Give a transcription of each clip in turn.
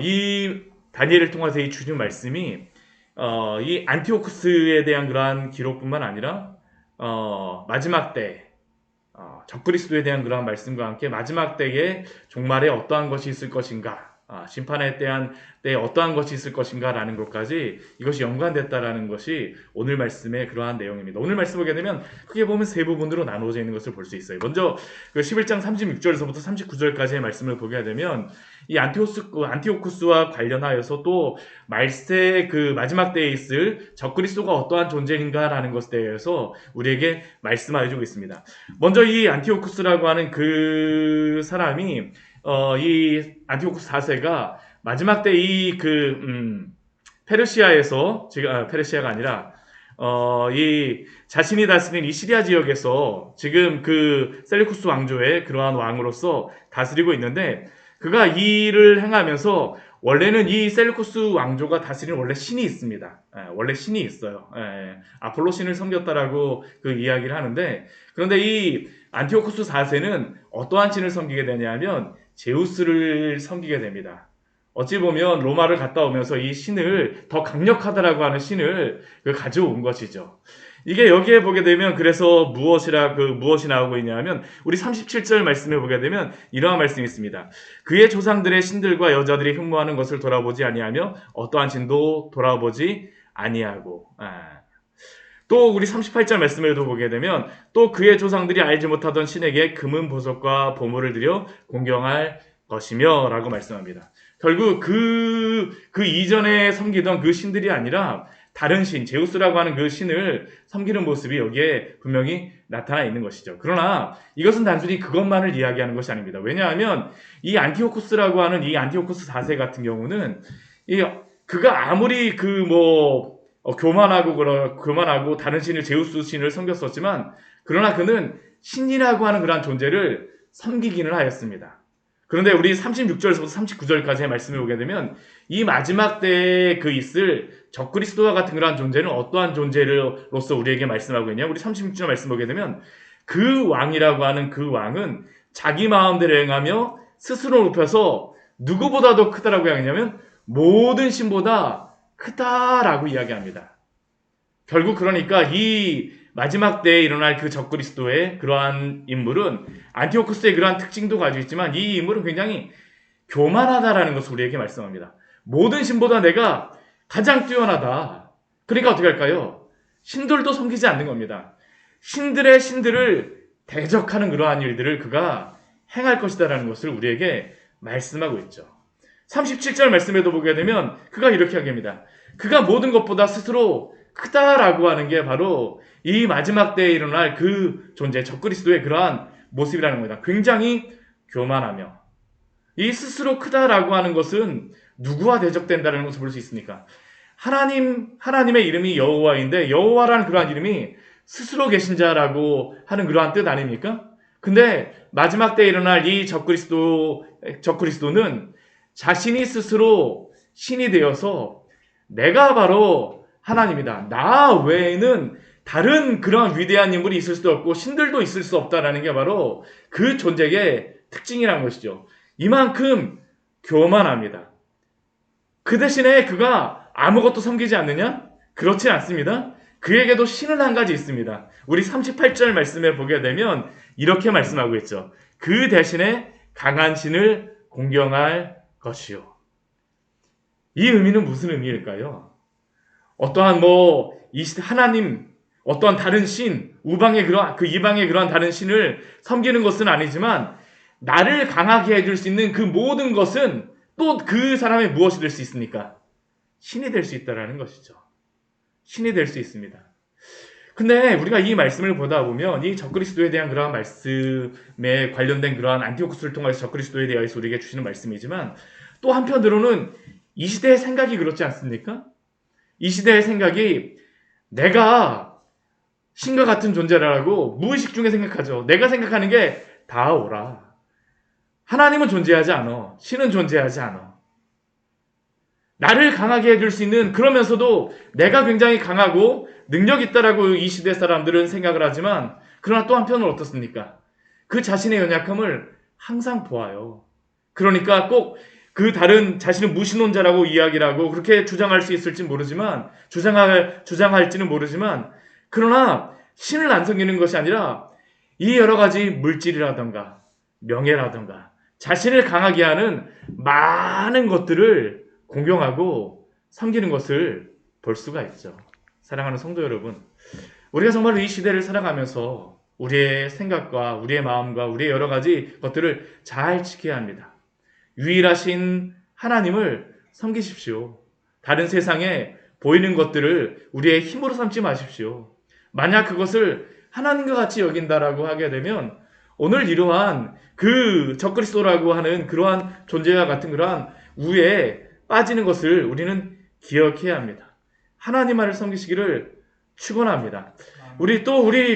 이 다니엘을 통해서 이 주신 말씀이 이 안티오쿠스에 대한 그러한 기록뿐만 아니라 마지막 때 적그리스도에 대한 그러한 말씀과 함께 마지막 때에 종말에 어떠한 것이 있을 것인가, 심판에 대한 때에 어떠한 것이 있을 것인가라는 것까지 이것이 연관됐다라는 것이 오늘 말씀의 그러한 내용입니다. 오늘 말씀 보게 되면 크게 보면 세 부분으로 나누어져 있는 것을 볼 수 있어요. 먼저 그 11장 36절에서부터 39절까지의 말씀을 보게 되면 이 안티오쿠스와 관련하여서 또 말세 그 마지막 때에 있을 적그리스도가 어떠한 존재인가라는 것에 대해서 우리에게 말씀하여 주고 있습니다. 먼저 이 안티오쿠스라고 하는 그 사람이 이 안티오쿠스 4세가 마지막 때 페르시아에서 지금 페르시아가 아니라 이 자신이 다스린 이 시리아 지역에서 지금 그 셀루쿠스 왕조의 그러한 왕으로서 다스리고 있는데 그가 이 일을 행하면서 원래는 이 셀루쿠스 왕조가 다스리는 원래 신이 있습니다. 원래 신이 있어요. 아폴로 신을 섬겼다라고 그 이야기를 하는데 그런데 이 안티오쿠스 4세는 어떠한 신을 섬기게 되냐면 제우스를 섬기게 됩니다. 어찌 보면 로마를 갔다 오면서 이 신을 더 강력하다라고 하는 신을 가져온 것이죠. 이게 여기에 보게 되면 그래서 무엇이 나오고 있냐면 우리 37절 말씀에 보게 되면 이러한 말씀이 있습니다. 그의 조상들의 신들과 여자들이 흠모하는 것을 돌아보지 아니하며 어떠한 신도 돌아보지 아니하고 또 우리 38절 말씀에도 보게 되면 또 그의 조상들이 알지 못하던 신에게 금은 보석과 보물을 들여 공경할 것이며 라고 말씀합니다. 결국 그 이전에 섬기던 그 신들이 아니라 다른 신, 제우스라고 하는 그 신을 섬기는 모습이 여기에 분명히 나타나 있는 것이죠. 그러나 이것은 단순히 그것만을 이야기하는 것이 아닙니다. 왜냐하면 이 안티오쿠스라고 하는 이 안티오쿠스 4세 같은 경우는 그가 아무리 교만하고 다른 신을 제우스 신을 섬겼었지만 그러나 그는 신이라고 하는 그러한 존재를 섬기기는 하였습니다. 그런데 우리 36절에서부터 39절까지의 말씀을 보게 되면 이 마지막 때에 있을 적그리스도와 같은 그러한 존재는 어떠한 존재로서 우리에게 말씀하고 있냐? 우리 36절 말씀 보게 되면 그 왕이라고 하는 그 왕은 자기 마음대로 행하며 스스로 높여서 누구보다도 크다라고 이야기하냐면 모든 신보다 크다라고 이야기합니다. 결국 그러니까 이 마지막 때에 일어날 그 적그리스도의 그러한 인물은 안티오쿠스의 그러한 특징도 가지고 있지만 이 인물은 굉장히 교만하다라는 것을 우리에게 말씀합니다. 모든 신보다 내가 가장 뛰어나다. 그러니까 어떻게 할까요? 신들도 섬기지 않는 겁니다. 신들의 신들을 대적하는 그러한 일들을 그가 행할 것이다라는 것을 우리에게 말씀하고 있죠. 37절 말씀에도 보게 되면 그가 이렇게 하게됩니다. 그가 모든 것보다 스스로 크다라고 하는 게 바로 이 마지막 때에 일어날 그 존재, 적그리스도의 그러한 모습이라는 겁니다. 굉장히 교만하며 이 스스로 크다라고 하는 것은 누구와 대적된다는 것을 볼 수 있습니까? 하나님의 이름이 여호와인데 여호와라는 그러한 이름이 스스로 계신 자라고 하는 그러한 뜻 아닙니까? 근데 마지막 때에 일어날 이 적그리스도는 자신이 스스로 신이 되어서 내가 바로 하나님이다. 나 외에는 다른 그런 위대한 인물이 있을 수도 없고 신들도 있을 수 없다라는 게 바로 그 존재의 특징이라는 것이죠. 이만큼 교만합니다. 그 대신에 그가 아무것도 섬기지 않느냐? 그렇지 않습니다. 그에게도 신은 한 가지 있습니다. 우리 38절 말씀에 보게 되면 이렇게 말씀하고 있죠. 그 대신에 강한 신을 공경할 것이요. 이 의미는 무슨 의미일까요? 어떠한 하나님, 어떠한 다른 신, 이방의 그러한 다른 신을 섬기는 것은 아니지만 나를 강하게 해줄 수 있는 그 모든 것은 또 그 사람의 무엇이 될 수 있습니까? 신이 될 수 있다라는 것이죠. 신이 될 수 있습니다. 근데 우리가 이 말씀을 보다 보면 이 적그리스도에 대한 그러한 말씀에 관련된 그러한 안티오쿠스를 통해서 적그리스도에 대해서 우리에게 주시는 말씀이지만 또 한편으로는 이 시대의 생각이 그렇지 않습니까? 이 시대의 생각이 내가 신과 같은 존재라고 무의식 중에 생각하죠. 내가 생각하는 게 다 옳아. 하나님은 존재하지 않아. 신은 존재하지 않아. 나를 강하게 해줄 수 있는 그러면서도 내가 굉장히 강하고 능력 있다라고 이 시대 사람들은 생각을 하지만 그러나 또 한편으로 어떻습니까? 그 자신의 연약함을 항상 보아요. 그러니까 꼭 그 다른 자신은 무신론자라고 이야기를 하고 그렇게 주장할 수 있을지 모르지만 주장할지는 모르지만 그러나 신을 안 섬기는 것이 아니라 이 여러 가지 물질이라던가 명예라던가 자신을 강하게 하는 많은 것들을 공경하고 섬기는 것을 볼 수가 있죠. 사랑하는 성도 여러분, 우리가 정말로 이 시대를 살아가면서 우리의 생각과 우리의 마음과 우리의 여러 가지 것들을 잘 지켜야 합니다. 유일하신 하나님을 섬기십시오. 다른 세상에 보이는 것들을 우리의 힘으로 삼지 마십시오. 만약 그것을 하나님과 같이 여긴다라고 하게 되면 오늘 이러한 그 적그리스도라고 하는 그러한 존재와 같은 그러한 우에 빠지는 것을 우리는 기억해야 합니다. 하나님만을 섬기시기를 축원합니다. 우리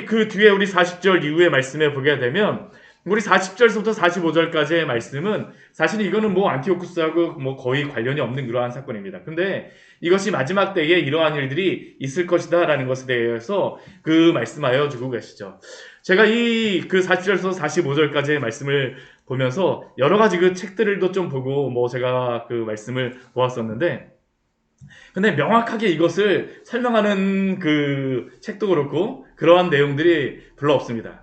그 뒤에 우리 40절 이후의 말씀에 보게 되면 우리 40절부터 45절까지의 말씀은 사실 이거는 뭐 안티오쿠스하고 뭐 거의 관련이 없는 그러한 사건입니다. 근데 이것이 마지막 때에 이러한 일들이 있을 것이다 라는 것에 대해서 그 말씀하여 주고 계시죠. 제가 그 40절에서 45절까지의 말씀을 보면서 여러 가지 그 책들도 좀 보고 뭐 제가 그 말씀을 보았었는데 근데 명확하게 이것을 설명하는 그 책도 그렇고 그러한 내용들이 별로 없습니다.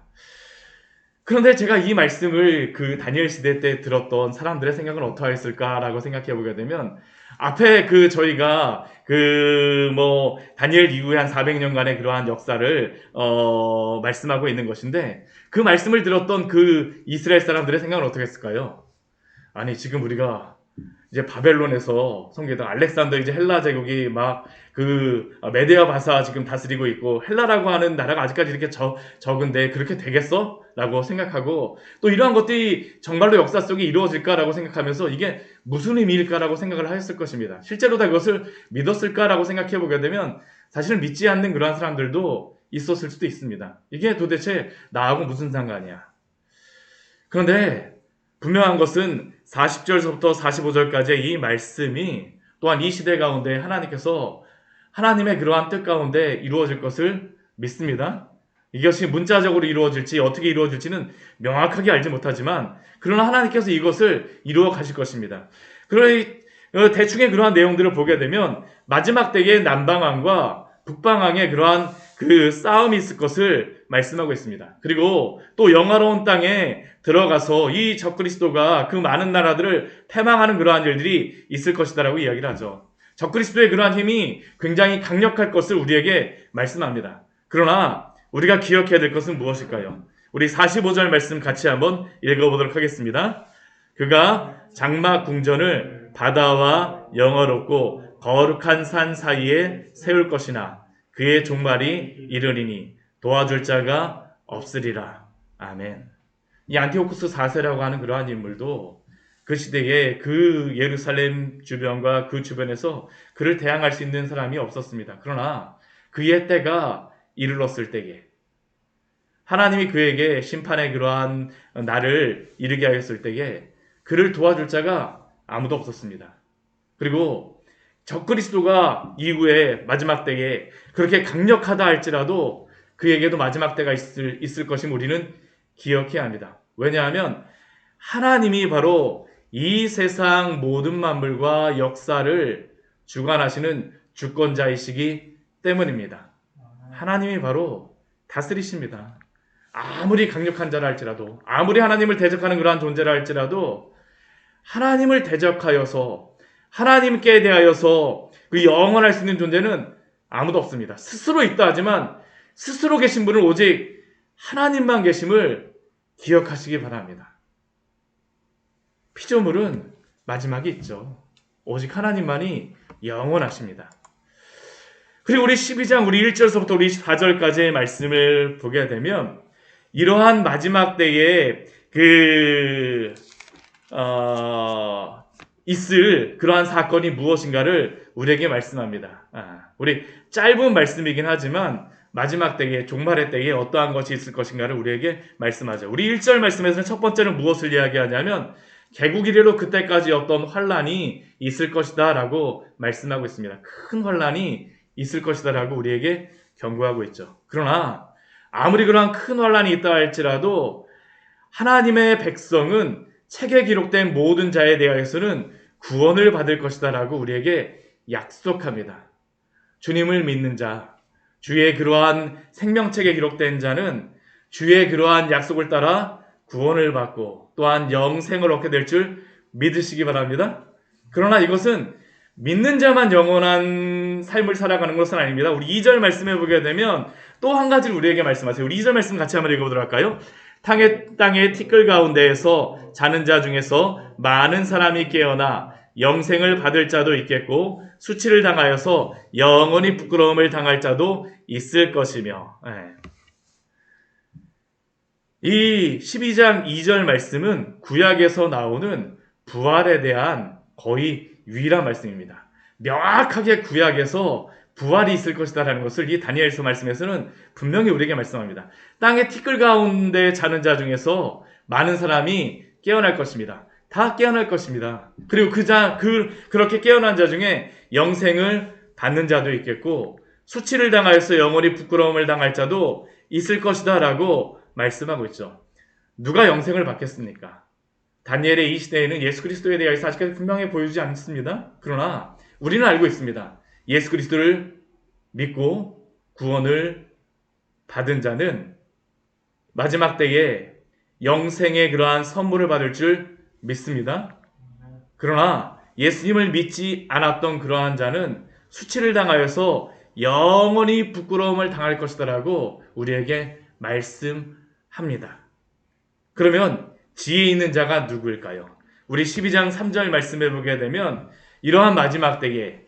그런데 제가 이 말씀을 그 다니엘 시대 때 들었던 사람들의 생각은 어떠했을까라고 생각해 보게 되면 앞에 그 저희가 그 뭐 다니엘 이후에 한 400년간의 그러한 역사를 말씀하고 있는 것인데 그 말씀을 들었던 그 이스라엘 사람들의 생각은 어떻겠을까요? 아니 지금 우리가 이제 바벨론에서 성계던 알렉산더 이제 헬라 제국이 막 그 메데아 바사 지금 다스리고 있고 헬라라고 하는 나라가 아직까지 이렇게 적은데 그렇게 되겠어? 라고 생각하고 또 이러한 것들이 정말로 역사 속에 이루어질까라고 생각하면서 이게 무슨 의미일까라고 생각을 하였을 것입니다. 실제로 다 그것을 믿었을까라고 생각해 보게 되면 사실은 믿지 않는 그러한 사람들도 있었을 수도 있습니다. 이게 도대체 나하고 무슨 상관이야. 그런데 분명한 것은 40절부터 45절까지의 이 말씀이 또한 이 시대 가운데 하나님께서 하나님의 그러한 뜻 가운데 이루어질 것을 믿습니다. 이것이 문자적으로 이루어질지 어떻게 이루어질지는 명확하게 알지 못하지만 그러나 하나님께서 이것을 이루어 가실 것입니다. 그러니 대충의 그러한 내용들을 보게 되면 마지막 때의 남방왕과 북방왕의 그러한 그 싸움이 있을 것을 말씀하고 있습니다. 그리고 또 영화로운 땅에 들어가서 이 적그리스도가 그 많은 나라들을 패망하는 그러한 일들이 있을 것이다라고 이야기를 하죠. 적그리스도의 그러한 힘이 굉장히 강력할 것을 우리에게 말씀합니다. 그러나 우리가 기억해야 될 것은 무엇일까요? 우리 45절 말씀 같이 한번 읽어보도록 하겠습니다. 그가 장막 궁전을 바다와 영화롭고 거룩한 산 사이에 세울 것이나 그의 종말이 이르리니 도와줄 자가 없으리라. 아멘. 이 안티오쿠스 4세라고 하는 그러한 인물도 그 시대에 그 예루살렘 주변과 그 주변에서 그를 대항할 수 있는 사람이 없었습니다. 그러나 그의 때가 이르렀을 때에 하나님이 그에게 심판의 그러한 날을 이르게 하였을 때에 그를 도와줄 자가 아무도 없었습니다. 그리고 적그리스도가 이후에 마지막 때에 그렇게 강력하다 할지라도 그에게도 마지막 때가 있을 것임 우리는 기억해야 합니다. 왜냐하면 하나님이 바로 이 세상 모든 만물과 역사를 주관하시는 주권자이시기 때문입니다. 하나님이 바로 다스리십니다. 아무리 강력한 자라 할지라도 아무리 하나님을 대적하는 그러한 존재라 할지라도 하나님을 대적하여서 하나님께 대하여서 그 영원할 수 있는 존재는 아무도 없습니다. 스스로 있다 하지만 스스로 계신 분은 오직 하나님만 계심을 기억하시기 바랍니다. 피조물은 마지막이 있죠. 오직 하나님만이 영원하십니다. 그리고 우리 12장 우리 1절서부터 우리 4절까지의 말씀을 보게 되면 이러한 마지막 때에 있을 그러한 사건이 무엇인가를 우리에게 말씀합니다. 우리 짧은 말씀이긴 하지만 마지막 때에 종말의 때에 어떠한 것이 있을 것인가를 우리에게 말씀하죠. 우리 1절 말씀에서는 첫 번째는 무엇을 이야기하냐면 개국 이래로 그때까지 어떤 환란이 있을 것이다 라고 말씀하고 있습니다. 큰 환란이 있을 것이다 라고 우리에게 경고하고 있죠. 그러나 아무리 그러한 큰 환란이 있다 할지라도 하나님의 백성은 책에 기록된 모든 자에 대하여서는 구원을 받을 것이다 라고 우리에게 약속합니다. 주님을 믿는 자, 주의 그러한 생명책에 기록된 자는 주의 그러한 약속을 따라 구원을 받고 또한 영생을 얻게 될 줄 믿으시기 바랍니다. 그러나 이것은 믿는 자만 영원한 삶을 살아가는 것은 아닙니다. 우리 2절 말씀해 보게 되면 또 한 가지를 우리에게 말씀하세요. 우리 2절 말씀 같이 한번 읽어보도록 할까요? 땅의 티끌 가운데에서 자는 자 중에서 많은 사람이 깨어나 영생을 받을 자도 있겠고 수치를 당하여서 영원히 부끄러움을 당할 자도 있을 것이며. 이 12장 2절 말씀은 구약에서 나오는 부활에 대한 거의 유일한 말씀입니다. 명확하게 구약에서 부활이 있을 것이다라는 것을 이 다니엘서 말씀에서는 분명히 우리에게 말씀합니다. 땅의 티끌 가운데 자는 자 중에서 많은 사람이 깨어날 것입니다. 다 깨어날 것입니다. 그리고 그렇게 깨어난 자 중에 영생을 받는 자도 있겠고 수치를 당하여서 영원히 부끄러움을 당할 자도 있을 것이다 라고 말씀하고 있죠. 누가 영생을 받겠습니까? 다니엘의 이 시대에는 예수 그리스도에 대해서 아직까지 분명히 보여주지 않습니다. 그러나 우리는 알고 있습니다. 예수 그리스도를 믿고 구원을 받은 자는 마지막 때에 영생의 그러한 선물을 받을 줄 믿습니다. 그러나 예수님을 믿지 않았던 그러한 자는 수치를 당하여서 영원히 부끄러움을 당할 것이다라고 우리에게 말씀합니다. 그러면 지혜 있는 자가 누구일까요? 우리 12장 3절 말씀해 보게 되면 이러한 마지막 때에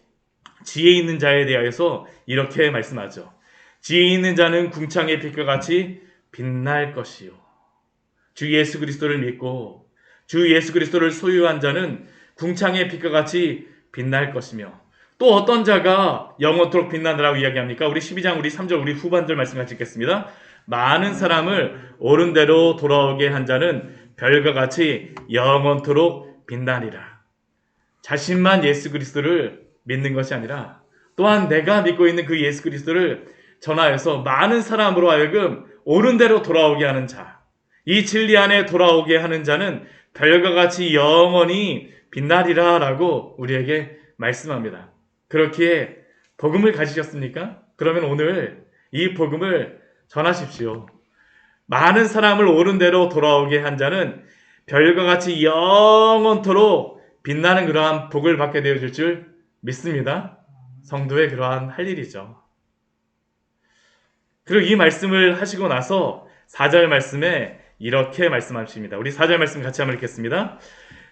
지혜 있는 자에 대하여서 이렇게 말씀하죠. 지혜 있는 자는 궁창의 빛과 같이 빛날 것이요. 주 예수 그리스도를 믿고 주 예수 그리스도를 소유한 자는 궁창의 빛과 같이 빛날 것이며 또 어떤 자가 영원토록 빛나느라고 이야기합니까? 우리 12장 우리 3절 우리 후반절 말씀 같이 읽겠습니다. 많은 사람을 옳은 대로 돌아오게 한 자는 별과 같이 영원토록 빛나리라. 자신만 예수 그리스도를 믿는 것이 아니라 또한 내가 믿고 있는 그 예수 그리스도를 전하여서 많은 사람으로 하여금 옳은 대로 돌아오게 하는 자, 이 진리 안에 돌아오게 하는 자는 별과 같이 영원히 빛나리라 라고 우리에게 말씀합니다. 그렇기에 복음을 가지셨습니까? 그러면 오늘 이 복음을 전하십시오. 많은 사람을 옳은 대로 돌아오게 한 자는 별과 같이 영원토록 빛나는 그러한 복을 받게 되어질 줄 믿습니다. 성도의 그러한 할 일이죠. 그리고 이 말씀을 하시고 나서 4절 말씀에 이렇게 말씀하십니다. 우리 4절 말씀 같이 한번 읽겠습니다.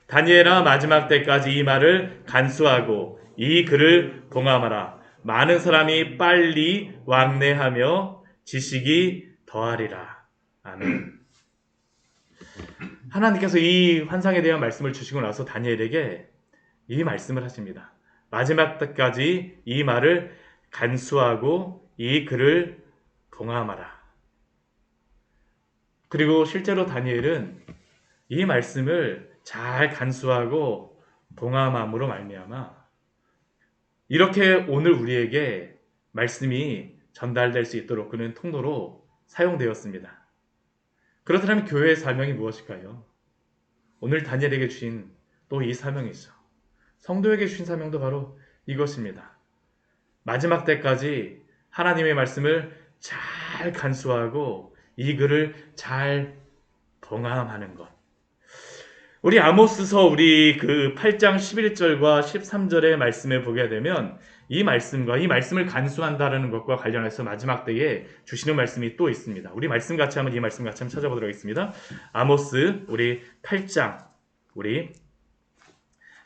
다니엘아 마지막 때까지 이 말을 간수하고 이 글을 봉함하라. 많은 사람이 빨리 왕래하며 지식이 더하리라. 아멘. 하나님께서 이 환상에 대한 말씀을 주시고 나서 다니엘에게 이 말씀을 하십니다. 마지막 때까지 이 말을 간수하고 이 글을 봉함하라. 그리고 실제로 다니엘은 이 말씀을 잘 간수하고 봉함함으로 말미암아 이렇게 오늘 우리에게 말씀이 전달될 수 있도록 그는 통로로 사용되었습니다. 그렇다면 교회의 사명이 무엇일까요? 오늘 다니엘에게 주신 또 이 사명이죠. 성도에게 주신 사명도 바로 이것입니다. 마지막 때까지 하나님의 말씀을 잘 간수하고 이 글을 잘 봉함하는 것. 우리 아모스서 우리 그 8장 11절과 13절의 말씀에 보게 되면 이 말씀과 이 말씀을 간수한다라는 것과 관련해서 마지막 때에 주시는 말씀이 또 있습니다. 우리 말씀 같이 한번 이 말씀 같이 한번 찾아보도록 하겠습니다. 아모스 우리 8장 우리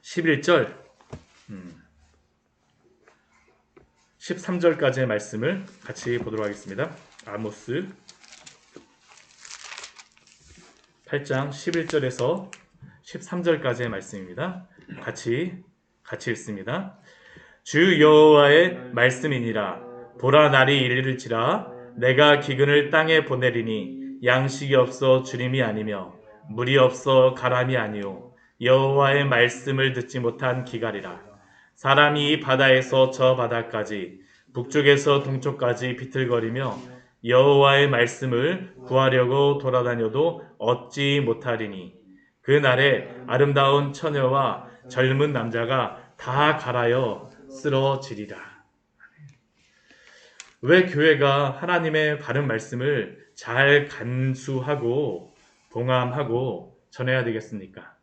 11절 13절까지의 말씀을 같이 보도록 하겠습니다. 아모스 8장 11절에서 13절까지의 말씀입니다. 같이 읽습니다. 주 여호와의 말씀이니라. 보라 날이 이르리치라. 내가 기근을 땅에 보내리니 양식이 없어 주림이 아니며 물이 없어 가람이 아니요 여호와의 말씀을 듣지 못한 기갈이라. 사람이 이 바다에서 저 바다까지 북쪽에서 동쪽까지 비틀거리며 여호와의 말씀을 구하려고 돌아다녀도 얻지 못하리니 그 날에 아름다운 처녀와 젊은 남자가 다 갈아여 쓰러지리라. 왜 교회가 하나님의 바른 말씀을 잘 간수하고 동함하고 전해야 되겠습니까?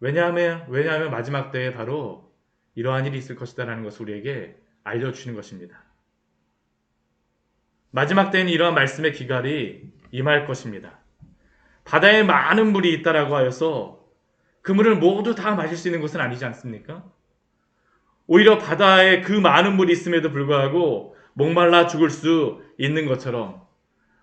왜냐하면 마지막 때에 바로 이러한 일이 있을 것이다라는 것을 우리에게 알려주시는 것입니다. 마지막 때에는 이러한 말씀의 기갈이 임할 것입니다. 바다에 많은 물이 있다라고 하여서 그 물을 모두 다 마실 수 있는 것은 아니지 않습니까? 오히려 바다에 그 많은 물이 있음에도 불구하고 목말라 죽을 수 있는 것처럼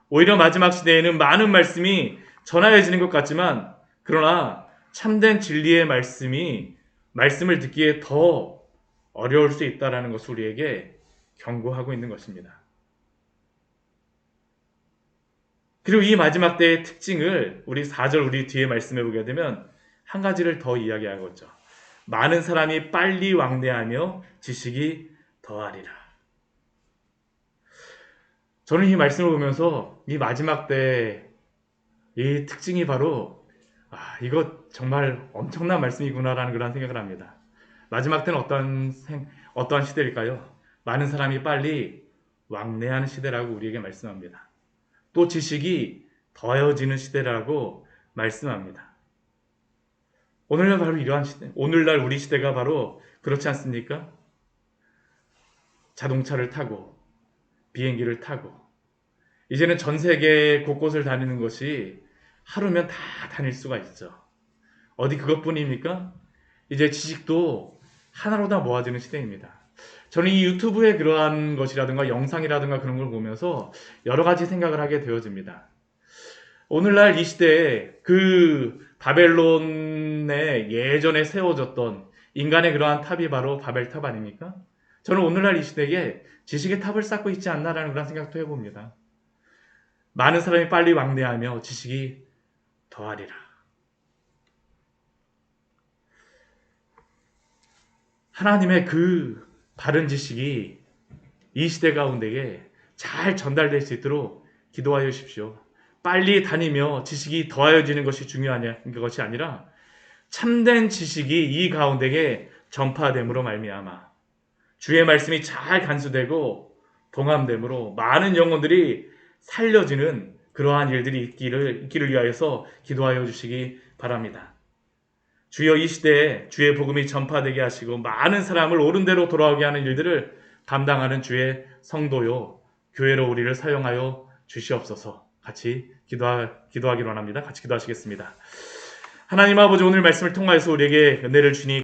오히려 마지막 시대에는 많은 말씀이 전하여지는 것 같지만 그러나 참된 진리의 말씀을 듣기에 더 어려울 수 있다는 것을 우리에게 경고하고 있는 것입니다. 그리고 이 마지막 때의 특징을 우리 4절 우리 뒤에 말씀해 보게 되면 한 가지를 더 이야기하고 있죠. 많은 사람이 빨리 왕래하며 지식이 더하리라. 저는 이 말씀을 보면서 이 마지막 때의 이 특징이 바로 이거 정말 엄청난 말씀이구나라는 그런 생각을 합니다. 마지막 때는 어떠한 시대일까요? 많은 사람이 빨리 왕래하는 시대라고 우리에게 말씀합니다. 또 지식이 더해지는 시대라고 말씀합니다. 오늘날 바로 이러한 시대, 오늘날 우리 시대가 바로 그렇지 않습니까? 자동차를 타고 비행기를 타고 이제는 전 세계 곳곳을 다니는 것이 하루면 다 다닐 수가 있죠. 어디 그것뿐입니까? 이제 지식도 하나로 다 모아지는 시대입니다. 저는 이 유튜브의 그러한 것이라든가 영상이라든가 그런 걸 보면서 여러 가지 생각을 하게 되어집니다. 오늘날 이 시대에 그 바벨론에 예전에 세워졌던 인간의 그러한 탑이 바로 바벨탑 아닙니까? 저는 오늘날 이 시대에 지식의 탑을 쌓고 있지 않나라는 그런 생각도 해봅니다. 많은 사람이 빨리 왕래하며 지식이 더하리라. 하나님의 그 바른 지식이 이 시대 가운데에 잘 전달될 수 있도록 기도하여 주십시오. 빨리 다니며 지식이 더하여지는 것이 중요한 것이 아니라 참된 지식이 이 가운데에 전파됨으로 말미암아 주의 말씀이 잘 간수되고 동함됨으로 많은 영혼들이 살려지는 그러한 일들이 있기를 위하여서 기도하여 주시기 바랍니다. 주여 이 시대에 주의 복음이 전파되게 하시고 많은 사람을 옳은 대로 돌아오게 하는 일들을 감당하는 주의 성도요 교회로 우리를 사용하여 주시옵소서. 같이 기도하기로 합니다. 같이 기도하시겠습니다. 하나님 아버지 오늘 말씀을 통하여서 우리에게 은혜를 주니